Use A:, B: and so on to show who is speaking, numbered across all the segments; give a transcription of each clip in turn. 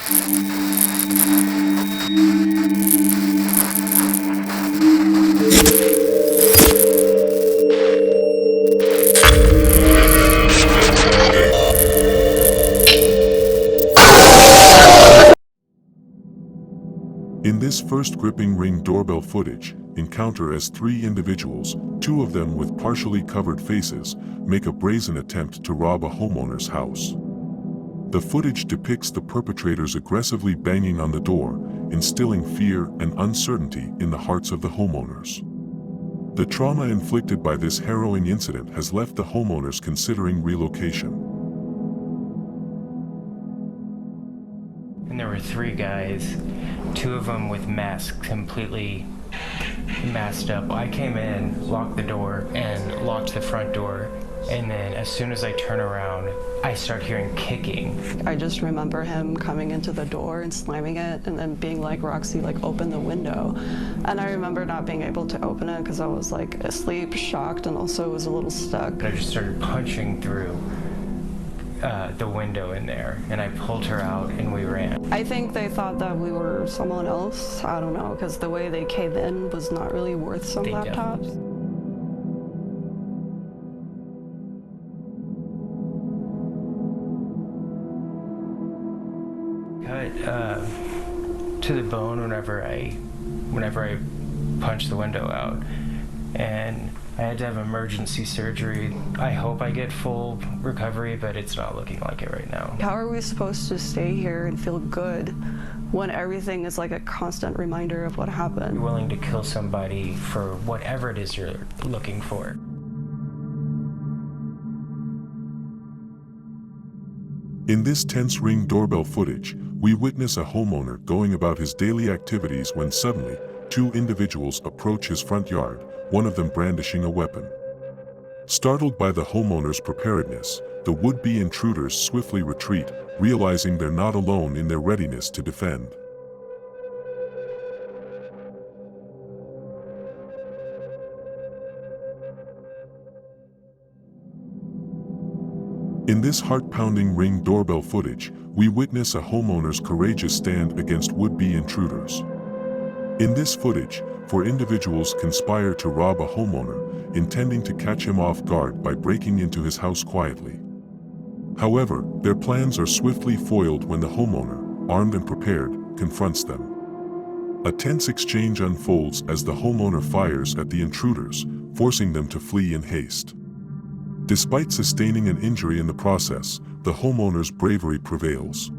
A: In this first gripping Ring doorbell footage, encounter as three individuals, two of them with partially covered faces, make a brazen attempt to rob a homeowner's house. The footage depicts the perpetrators aggressively banging on the door, instilling fear and uncertainty in the hearts of the homeowners. The trauma inflicted by this harrowing incident has left the homeowners considering relocation.
B: And there were three guys, two of them with masks, completely masked up. I came in, locked the door, and locked the front door. And then as soon as I turn around, I start hearing kicking.
C: I just remember him coming into the door and slamming it and then being like, Roxy, like, open the window. And I remember not being able to open it because I was like asleep, shocked, and also was a little stuck.
B: I just started punching through the window in there, and I pulled her out and we ran.
C: I think they thought that we were someone else. I don't know, because the way they came in was not really worth some laptops.
B: Cut to the bone whenever I punched the window out, and I had to have emergency surgery. I hope I get full recovery, but it's not looking like it right now.
C: How are we supposed to stay here and feel good when everything is like a constant reminder of what happened?
B: You're willing to kill somebody for whatever it is you're looking for.
A: In this tense Ring doorbell footage, we witness a homeowner going about his daily activities when suddenly, two individuals approach his front yard, one of them brandishing a weapon. Startled by the homeowner's preparedness, the would-be intruders swiftly retreat, realizing they're not alone in their readiness to defend. In this heart-pounding Ring doorbell footage, we witness a homeowner's courageous stand against would-be intruders. In this footage, four individuals conspire to rob a homeowner, intending to catch him off guard by breaking into his house quietly. However, their plans are swiftly foiled when the homeowner, armed and prepared, confronts them. A tense exchange unfolds as the homeowner fires at the intruders, forcing them to flee in haste. Despite sustaining an injury in the process, the homeowner's bravery prevails.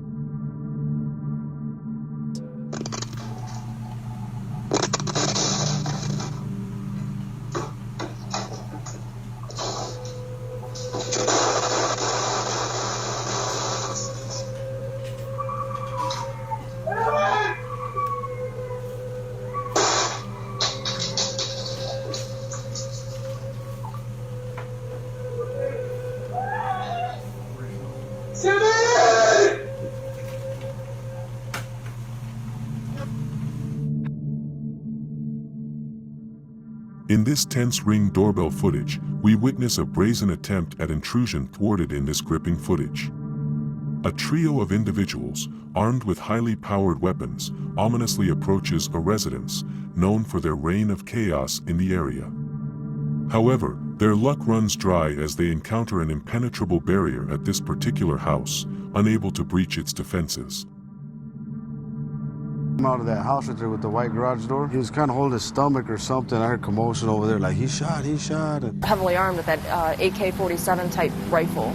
A: In this tense Ring doorbell footage, we witness a brazen attempt at intrusion thwarted in this gripping footage. A trio of individuals, armed with highly powered weapons, ominously approaches a residence, known for their reign of chaos in the area. However, their luck runs dry as they encounter an impenetrable barrier at this particular house, unable to breach its defenses.
D: Out of that house right there with the white garage door. He was kind of holding his stomach or something. I heard commotion over there, like he shot.
E: Heavily armed with that AK-47 type rifle.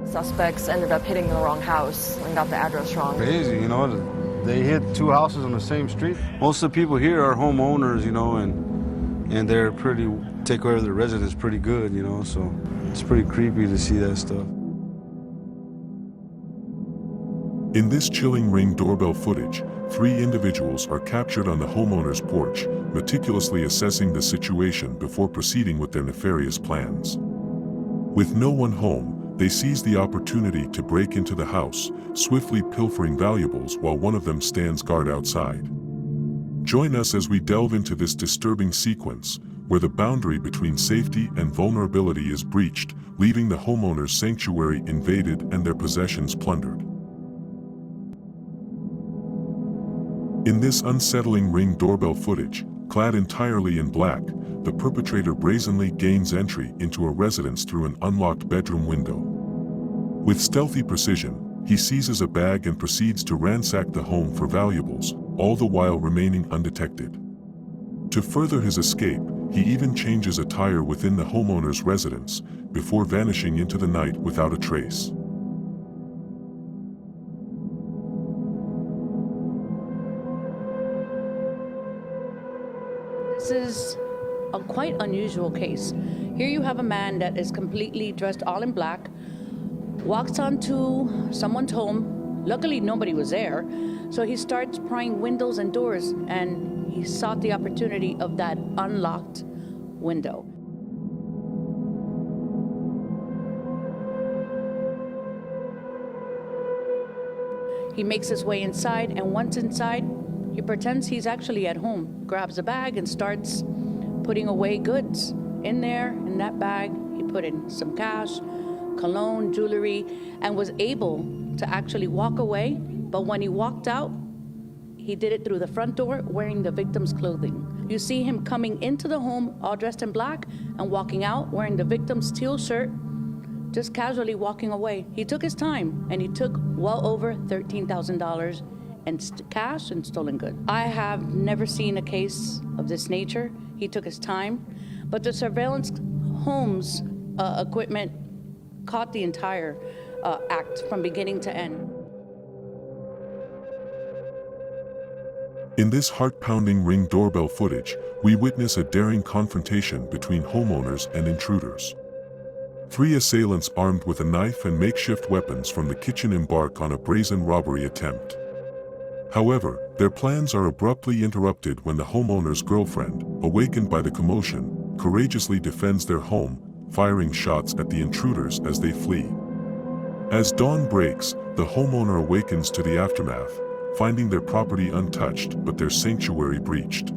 E: Suspects ended up hitting the wrong house and got the address wrong.
D: Crazy, you know, they hit two houses on the same street. Most of the people here are homeowners, you know, and they're take care of their residents pretty good, you know, so it's pretty creepy to see that stuff.
A: In this chilling Ring doorbell footage, three individuals are captured on the homeowner's porch, meticulously assessing the situation before proceeding with their nefarious plans. With no one home, they seize the opportunity to break into the house, swiftly pilfering valuables while one of them stands guard outside. Join us as we delve into this disturbing sequence, where the boundary between safety and vulnerability is breached, leaving the homeowner's sanctuary invaded and their possessions plundered. In this unsettling Ring doorbell footage, clad entirely in black, the perpetrator brazenly gains entry into a residence through an unlocked bedroom window. With stealthy precision, he seizes a bag and proceeds to ransack the home for valuables, all the while remaining undetected. To further his escape, he even changes attire within the homeowner's residence, before vanishing into the night without a trace.
F: This is a quite unusual case. Here you have a man that is completely dressed all in black, walks onto someone's home. Luckily, nobody was there, so he starts prying windows and doors, and he sought the opportunity of that unlocked window. He makes his way inside, and once inside, he pretends he's actually at home, grabs a bag and starts putting away goods. In there, in that bag, he put in some cash, cologne, jewelry, and was able to actually walk away. But when he walked out, he did it through the front door wearing the victim's clothing. You see him coming into the home all dressed in black and walking out wearing the victim's teal shirt, just casually walking away. He took his time, and he took well over $13,000 in cash and stolen goods. I have never seen a case of this nature. He took his time, but the surveillance home's equipment caught the entire act from beginning to end.
A: In this heart-pounding Ring doorbell footage, we witness a daring confrontation between homeowners and intruders. 3 assailants armed with a knife and makeshift weapons from the kitchen embark on a brazen robbery attempt. However, their plans are abruptly interrupted when the homeowner's girlfriend, awakened by the commotion, courageously defends their home, firing shots at the intruders as they flee. As dawn breaks, the homeowner awakens to the aftermath, finding their property untouched but their sanctuary breached.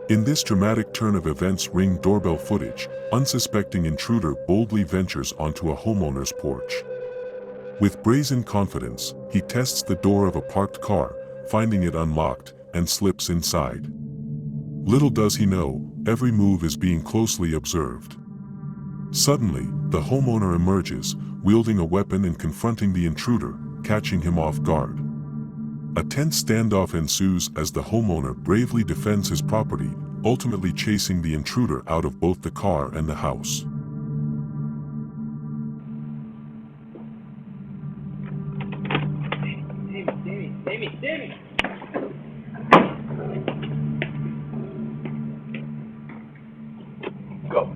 A: In this dramatic turn of events Ring doorbell footage, unsuspecting intruder boldly ventures onto a homeowner's porch. With brazen confidence, he tests the door of a parked car, finding it unlocked, and slips inside. Little does he know, every move is being closely observed. Suddenly, the homeowner emerges, wielding a weapon and confronting the intruder, catching him off guard. A tense standoff ensues as the homeowner bravely defends his property, ultimately chasing the intruder out of both the car and the house.
G: Damien! Go.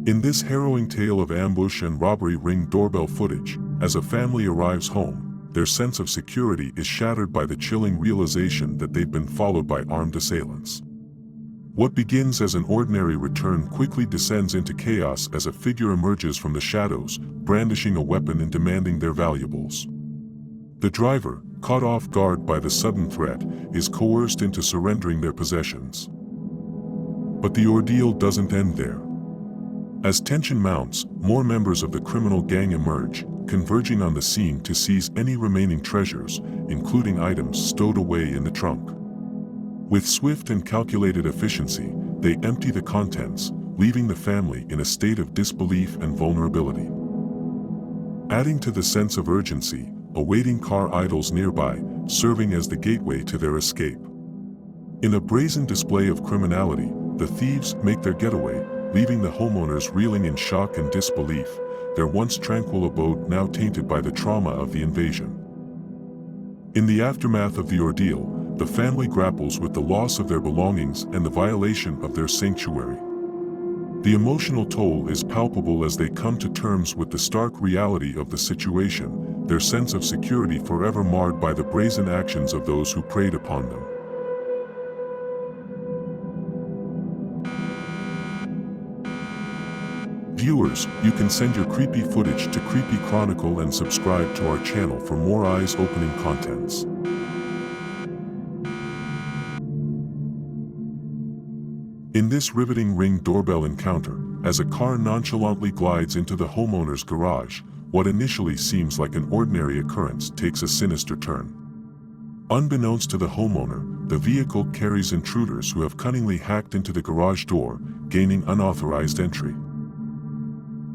A: In this harrowing tale of ambush and robbery Ring doorbell footage, as a family arrives home, their sense of security is shattered by the chilling realization that they've been followed by armed assailants. What begins as an ordinary return quickly descends into chaos as a figure emerges from the shadows, brandishing a weapon and demanding their valuables. The driver, caught off guard by the sudden threat, is coerced into surrendering their possessions. But the ordeal doesn't end there. As tension mounts, more members of the criminal gang emerge, converging on the scene to seize any remaining treasures, including items stowed away in the trunk. With swift and calculated efficiency, they empty the contents, leaving the family in a state of disbelief and vulnerability. Adding to the sense of urgency, a waiting car idles nearby, serving as the gateway to their escape. In a brazen display of criminality, the thieves make their getaway, leaving the homeowners reeling in shock and disbelief, their once tranquil abode now tainted by the trauma of the invasion. In the aftermath of the ordeal, the family grapples with the loss of their belongings and the violation of their sanctuary. The emotional toll is palpable as they come to terms with the stark reality of the situation, their sense of security forever marred by the brazen actions of those who preyed upon them. Viewers, you can send your creepy footage to Creepy Chronicle and subscribe to our channel for more eyes-opening contents. In this riveting Ring doorbell encounter, as a car nonchalantly glides into the homeowner's garage, what initially seems like an ordinary occurrence takes a sinister turn. Unbeknownst to the homeowner, the vehicle carries intruders who have cunningly hacked into the garage door, gaining unauthorized entry.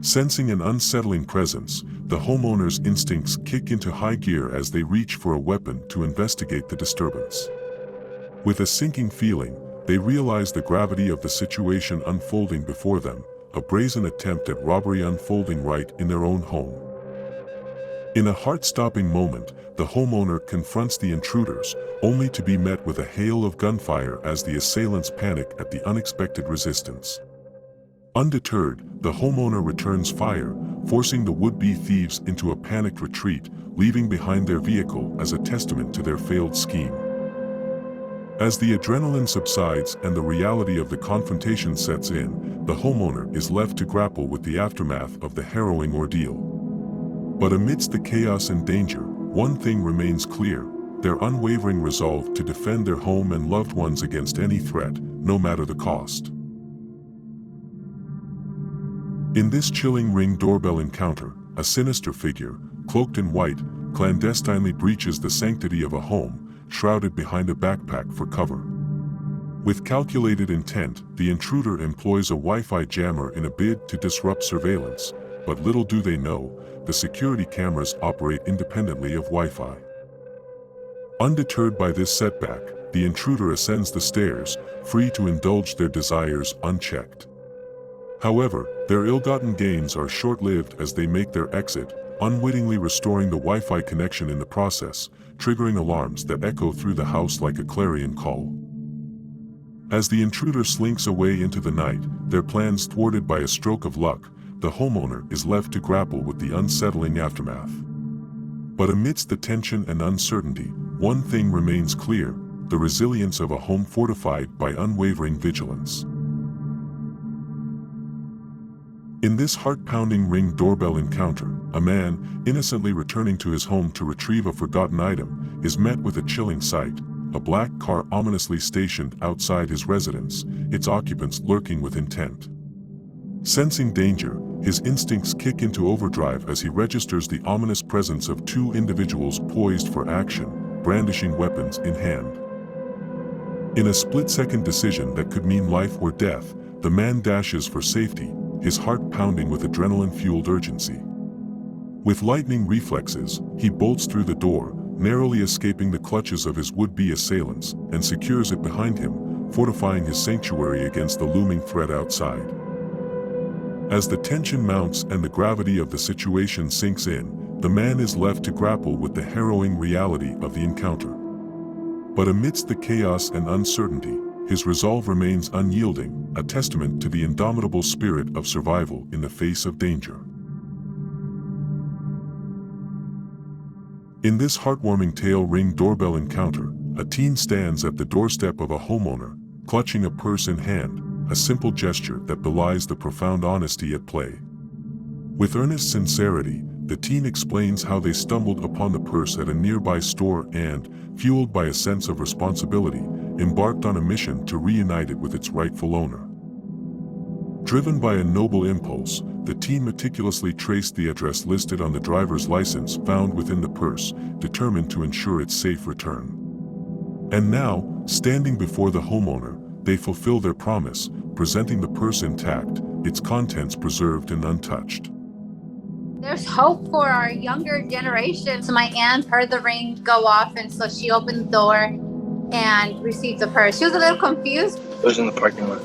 A: Sensing an unsettling presence, the homeowner's instincts kick into high gear as they reach for a weapon to investigate the disturbance. With a sinking feeling, they realize the gravity of the situation unfolding before them, a brazen attempt at robbery unfolding right in their own home. In a heart-stopping moment, the homeowner confronts the intruders, only to be met with a hail of gunfire as the assailants panic at the unexpected resistance. Undeterred, the homeowner returns fire, forcing the would-be thieves into a panicked retreat, leaving behind their vehicle as a testament to their failed scheme. As the adrenaline subsides and the reality of the confrontation sets in, the homeowner is left to grapple with the aftermath of the harrowing ordeal. But amidst the chaos and danger, one thing remains clear: their unwavering resolve to defend their home and loved ones against any threat, no matter the cost. In this chilling Ring doorbell encounter, a sinister figure, cloaked in white, clandestinely breaches the sanctity of a home, shrouded behind a backpack for cover. With calculated intent, the intruder employs a Wi-Fi jammer in a bid to disrupt surveillance, but little do they know, the security cameras operate independently of Wi-Fi. Undeterred by this setback, the intruder ascends the stairs, free to indulge their desires unchecked. However, their ill-gotten gains are short-lived as they make their exit, unwittingly restoring the Wi-Fi connection in the process, triggering alarms that echo through the house like a clarion call. As the intruder slinks away into the night, their plans thwarted by a stroke of luck, the homeowner is left to grapple with the unsettling aftermath. But amidst the tension and uncertainty, one thing remains clear: the resilience of a home fortified by unwavering vigilance. In this heart-pounding Ring doorbell encounter, a man, innocently returning to his home to retrieve a forgotten item, is met with a chilling sight: a black car ominously stationed outside his residence, its occupants lurking with intent. Sensing danger, his instincts kick into overdrive as he registers the ominous presence of two individuals poised for action, brandishing weapons in hand. In a split-second decision that could mean life or death, the man dashes for safety, his heart pounding with adrenaline-fueled urgency. With lightning reflexes, he bolts through the door, narrowly escaping the clutches of his would-be assailants, and secures it behind him, fortifying his sanctuary against the looming threat outside. As the tension mounts and the gravity of the situation sinks in, the man is left to grapple with the harrowing reality of the encounter. But amidst the chaos and uncertainty, his resolve remains unyielding, a testament to the indomitable spirit of survival in the face of danger. In this heartwarming tale Ring doorbell encounter, a teen stands at the doorstep of a homeowner, clutching a purse in hand, a simple gesture that belies the profound honesty at play. With earnest sincerity, the teen explains how they stumbled upon the purse at a nearby store and, fueled by a sense of responsibility, embarked on a mission to reunite it with its rightful owner. Driven by a noble impulse, the teen meticulously traced the address listed on the driver's license found within the purse, determined to ensure its safe return. And now, standing before the homeowner, they fulfill their promise, presenting the purse intact, its contents preserved and untouched.
H: There's hope for our younger generation. So my aunt heard the ring go off, and so she opened the door and received the purse. She was a little confused.
I: It was in the parking lot.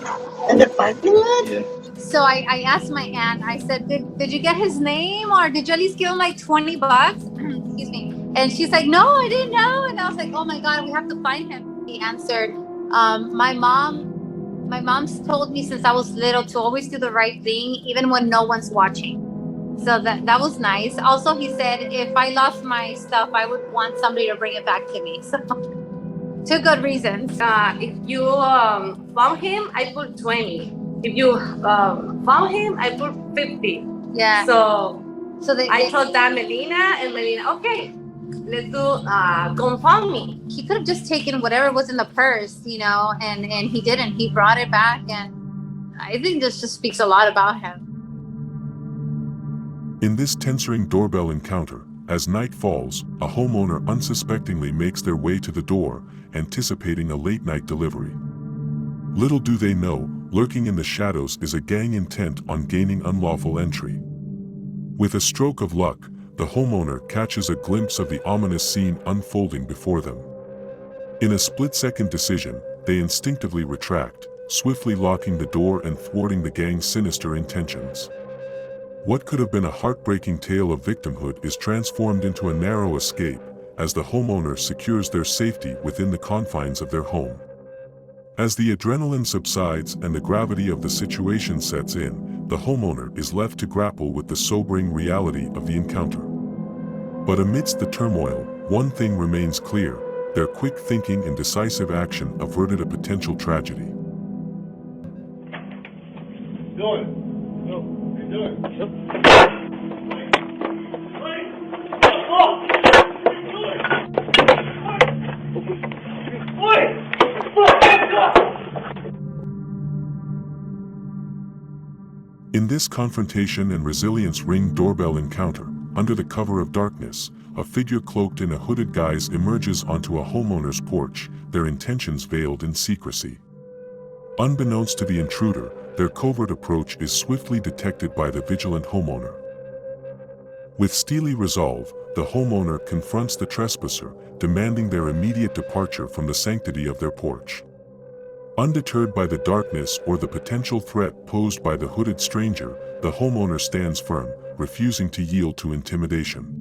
J: In the parking lot?
I: Yeah.
H: So I asked my aunt, I said, did you get his name, or did you at least give him like 20 bucks? Excuse me. And she's like, no, I didn't know. And I was like, oh my God, we have to find him. He answered, my mom's told me since I was little to always do the right thing, even when no one's watching. So that was nice. Also, he said, if I lost my stuff, I would want somebody to bring it back to me. So, two good reasons.
J: If you found him, I put 20. If you found him, I put 50.
H: Yeah.
J: So
H: I
J: told that Melina, okay, let's do confirm me.
H: He could have just taken whatever was in the purse, and he didn't. He brought it back, and I think this just speaks a lot about him.
A: In this tensering doorbell encounter, as night falls, a homeowner unsuspectingly makes their way to the door, anticipating a late-night delivery. Little do they know, lurking in the shadows is a gang intent on gaining unlawful entry. With a stroke of luck, the homeowner catches a glimpse of the ominous scene unfolding before them. In a split-second decision, they instinctively retract, swiftly locking the door and thwarting the gang's sinister intentions. What could have been a heartbreaking tale of victimhood is transformed into a narrow escape, as the homeowner secures their safety within the confines of their home. As the adrenaline subsides and the gravity of the situation sets in, the homeowner is left to grapple with the sobering reality of the encounter. But amidst the turmoil, one thing remains clear: their quick thinking and decisive action averted a potential tragedy. In this confrontation and resilience ring doorbell encounter, under the cover of darkness, a figure cloaked in a hooded guise emerges onto a homeowner's porch, their intentions veiled in secrecy. Unbeknownst to the intruder, their covert approach is swiftly detected by the vigilant homeowner. With steely resolve, the homeowner confronts the trespasser, demanding their immediate departure from the sanctity of their porch. Undeterred by the darkness or the potential threat posed by the hooded stranger, the homeowner stands firm, refusing to yield to intimidation.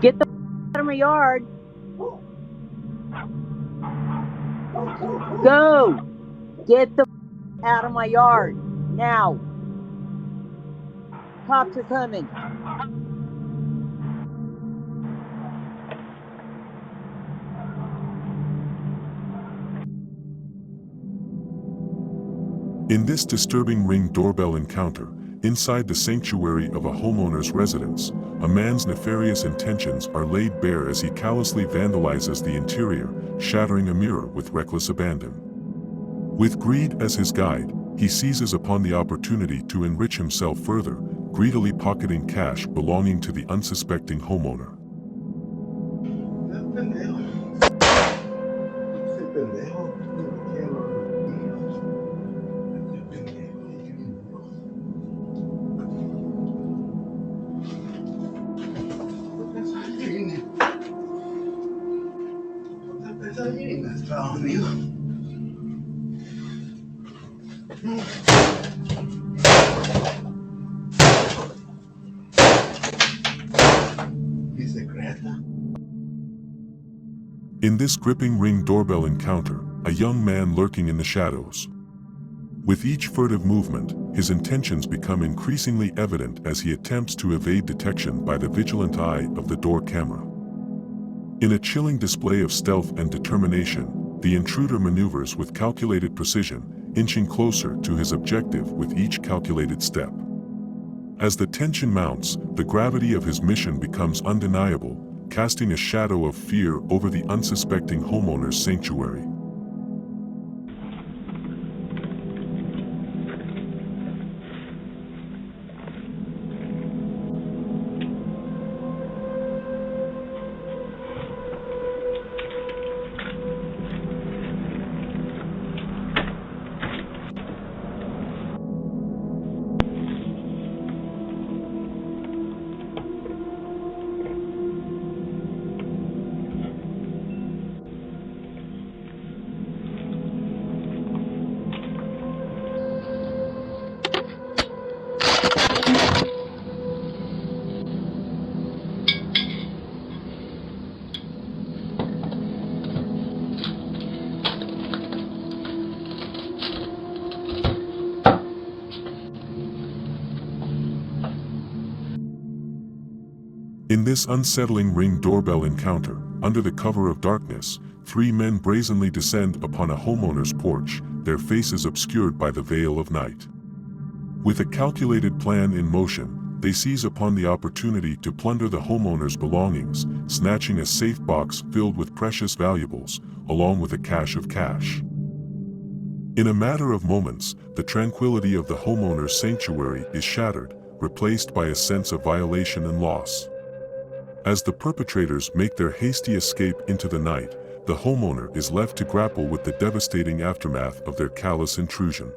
K: Get the out of my yard. Go! Get the out of my yard, now. Cops are coming.
A: In this disturbing ring doorbell encounter, inside the sanctuary of a homeowner's residence, a man's nefarious intentions are laid bare as he callously vandalizes the interior, shattering a mirror with reckless abandon. With greed as his guide, he seizes upon the opportunity to enrich himself further, greedily pocketing cash belonging to the unsuspecting homeowner. In this gripping ring doorbell encounter, a young man lurking in the shadows. With each furtive movement, his intentions become increasingly evident as he attempts to evade detection by the vigilant eye of the door camera. In a chilling display of stealth and determination, the intruder maneuvers with calculated precision, inching closer to his objective with each calculated step. As the tension mounts, the gravity of his mission becomes undeniable, casting a shadow of fear over the unsuspecting homeowner's sanctuary. In this unsettling Ring doorbell encounter, under the cover of darkness, 3 men brazenly descend upon a homeowner's porch, their faces obscured by the veil of night. With a calculated plan in motion, they seize upon the opportunity to plunder the homeowner's belongings, snatching a safe box filled with precious valuables, along with a cache of cash. In a matter of moments, the tranquility of the homeowner's sanctuary is shattered, replaced by a sense of violation and loss. As the perpetrators make their hasty escape into the night, the homeowner is left to grapple with the devastating aftermath of their callous intrusion.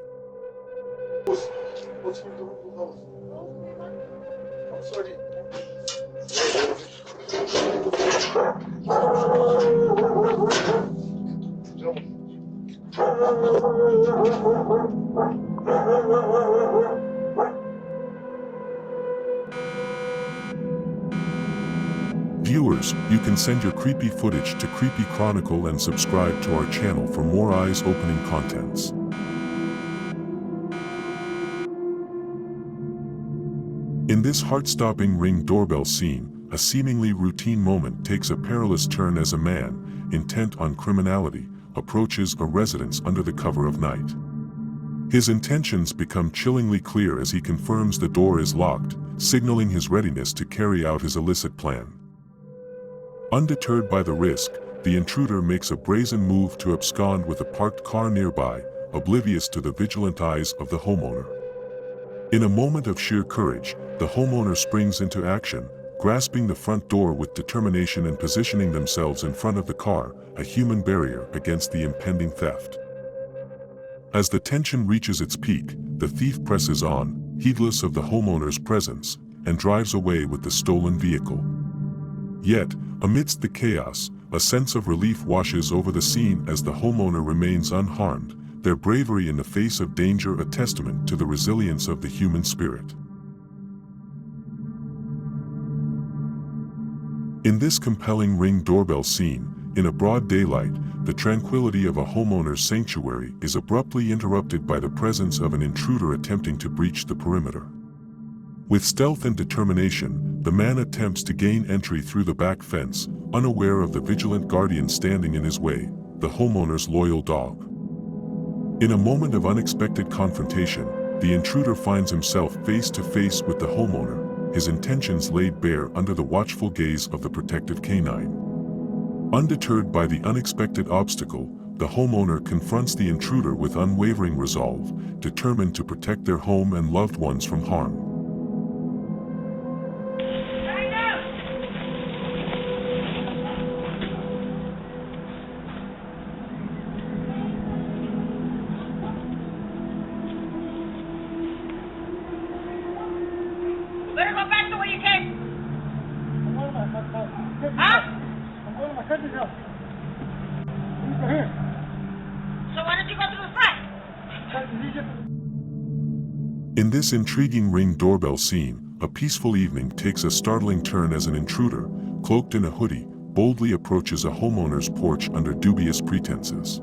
A: Viewers, you can send your creepy footage to Creepy Chronicle and subscribe to our channel for more eyes-opening contents. In this heart-stopping Ring doorbell scene, a seemingly routine moment takes a perilous turn as a man, intent on criminality, approaches a residence under the cover of night. His intentions become chillingly clear as he confirms the door is locked, signaling his readiness to carry out his illicit plan. Undeterred by the risk, the intruder makes a brazen move to abscond with a parked car nearby, oblivious to the vigilant eyes of the homeowner. In a moment of sheer courage, the homeowner springs into action, grasping the front door with determination and positioning themselves in front of the car, a human barrier against the impending theft. As the tension reaches its peak, the thief presses on, heedless of the homeowner's presence, and drives away with the stolen vehicle. Yet, amidst the chaos, a sense of relief washes over the scene as the homeowner remains unharmed, their bravery in the face of danger a testament to the resilience of the human spirit. In this compelling Ring doorbell scene, in a broad daylight, the tranquility of a homeowner's sanctuary is abruptly interrupted by the presence of an intruder attempting to breach the perimeter. With stealth and determination, the man attempts to gain entry through the back fence, unaware of the vigilant guardian standing in his way, the homeowner's loyal dog. In a moment of unexpected confrontation, the intruder finds himself face to face with the homeowner, his intentions laid bare under the watchful gaze of the protective canine. Undeterred by the unexpected obstacle, the homeowner confronts the intruder with unwavering resolve, determined to protect their home and loved ones from harm. In this intriguing Ring doorbell scene, a peaceful evening takes a startling turn as an intruder, cloaked in a hoodie, boldly approaches a homeowner's porch under dubious pretenses.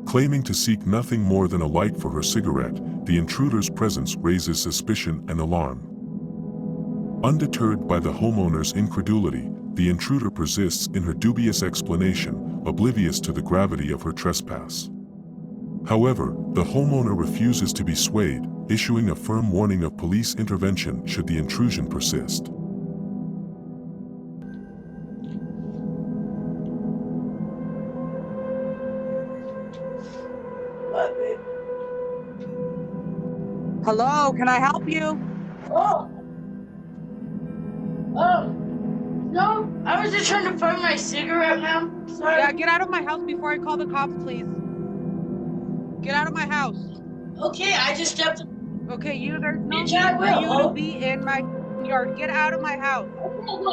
A: Claiming to seek nothing more than a light for her cigarette, the intruder's presence raises suspicion and alarm. Undeterred by the homeowner's incredulity, the intruder persists in her dubious explanation, oblivious to the gravity of her trespass. However, the homeowner refuses to be swayed, issuing a firm warning of police intervention should the intrusion persist.
K: Hello, can I help you?
G: No, I was just trying to find my cigarette, ma'am. Sorry.
K: Yeah, get out of my house before I call the cops, please. Get out of my house.
G: Okay, I just stepped.
K: Okay, there's no
G: Bitch,
K: need
G: I
K: for you
G: will.
K: to be in my yard. Get out of my house.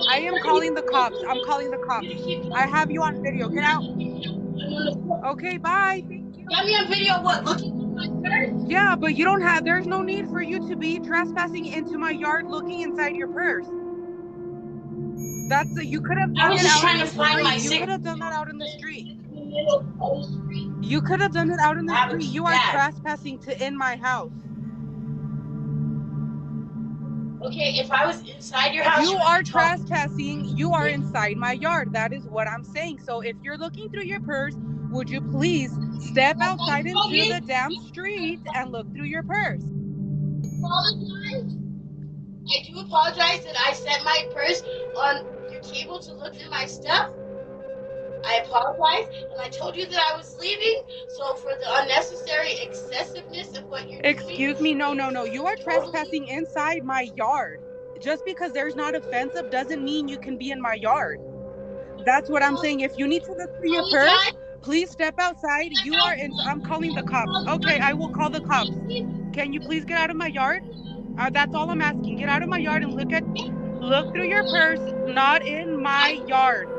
K: I am calling the cops. I'm calling the cops. I have you on video. Get out. Okay, bye. Thank you.
G: Got me on video. What? Looking at my purse?
K: Yeah, but there's no need for you to be trespassing into my yard looking inside your purse. You could have done
G: I was
K: it
G: just
K: out
G: trying
K: in
G: to
K: the
G: find my
K: street. You could
G: cigarette.
K: have done that out in the street.
G: In the middle of the street.
K: You could have done it out in the
G: That
K: street.
G: was
K: You are
G: bad.
K: trespassing in my house.
G: Okay, if I was inside your house,
K: You are trespassing. You are inside my yard. That is what I'm saying. So if you're looking through your purse, would you please step outside into the damn street and look through your purse?
G: I do apologize that I set my purse on your table to look through my stuff. I apologize, and I told you that I was leaving, so for the unnecessary excessiveness of what you're doing...
K: Excuse me, no. You are trespassing inside my yard. Just because there's not a fence up doesn't mean you can be in my yard. That's what I'm saying. If you need to look through your purse, please step outside. I'm calling the cops. Okay, I will call the cops. Can you please get out of my yard? That's all I'm asking. Get out of my yard and look through your purse, not in my yard.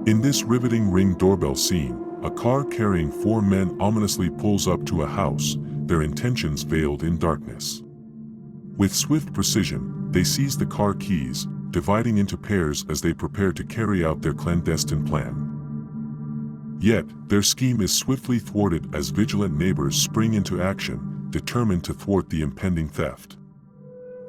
A: In this riveting Ring doorbell scene, a car carrying 4 men ominously pulls up to a house, their intentions veiled in darkness. With swift precision, they seize the car keys, dividing into pairs as they prepare to carry out their clandestine plan. Yet, their scheme is swiftly thwarted as vigilant neighbors spring into action, determined to thwart the impending theft.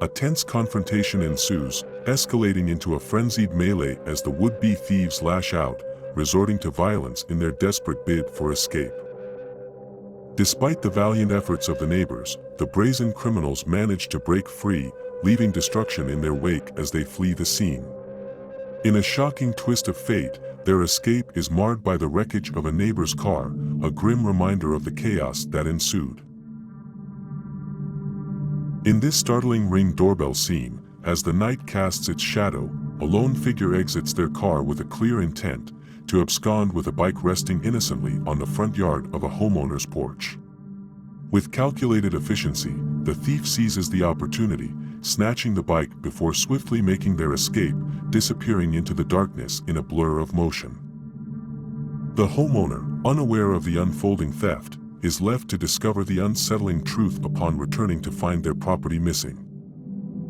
A: A tense confrontation ensues, escalating into a frenzied melee as the would-be thieves lash out, resorting to violence in their desperate bid for escape. Despite the valiant efforts of the neighbors, the brazen criminals manage to break free, leaving destruction in their wake as they flee the scene. In a shocking twist of fate, their escape is marred by the wreckage of a neighbor's car, a grim reminder of the chaos that ensued. In this startling Ring doorbell scene, as the night casts its shadow, a lone figure exits their car with a clear intent to abscond with a bike resting innocently on the front yard of a homeowner's porch. With calculated efficiency, the thief seizes the opportunity, snatching the bike before swiftly making their escape, disappearing into the darkness in a blur of motion. The homeowner, unaware of the unfolding theft, is left to discover the unsettling truth upon returning to find their property missing.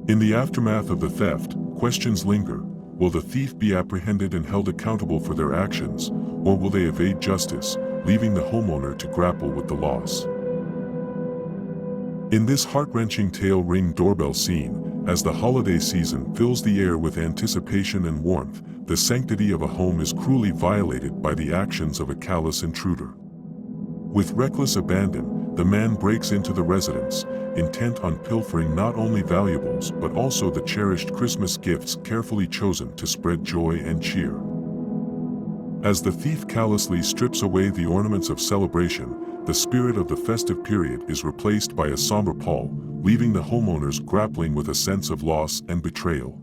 A: In the aftermath of the theft, questions linger. Will the thief be apprehended and held accountable for their actions, or will they evade justice, leaving the homeowner to grapple with the loss? In this heart-wrenching tale Ring doorbell scene, as the holiday season fills the air with anticipation and warmth, the sanctity of a home is cruelly violated by the actions of a callous intruder. With reckless abandon, the man breaks into the residence, intent on pilfering not only valuables but also the cherished Christmas gifts carefully chosen to spread joy and cheer. As the thief callously strips away the ornaments of celebration, the spirit of the festive period is replaced by a somber pall, leaving the homeowners grappling with a sense of loss and betrayal.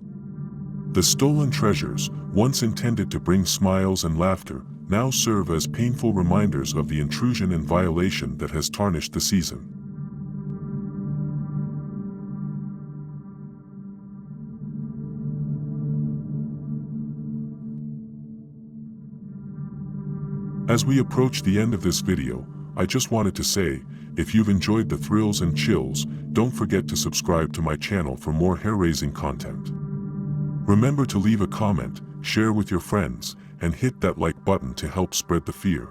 A: The stolen treasures, once intended to bring smiles and laughter, now serve as painful reminders of the intrusion and violation that has tarnished the season. As we approach the end of this video, I just wanted to say, If you've enjoyed the thrills and chills, don't forget to subscribe to my channel for more hair-raising content. Remember to leave a comment, share with your friends, and hit that like button to help spread the fear.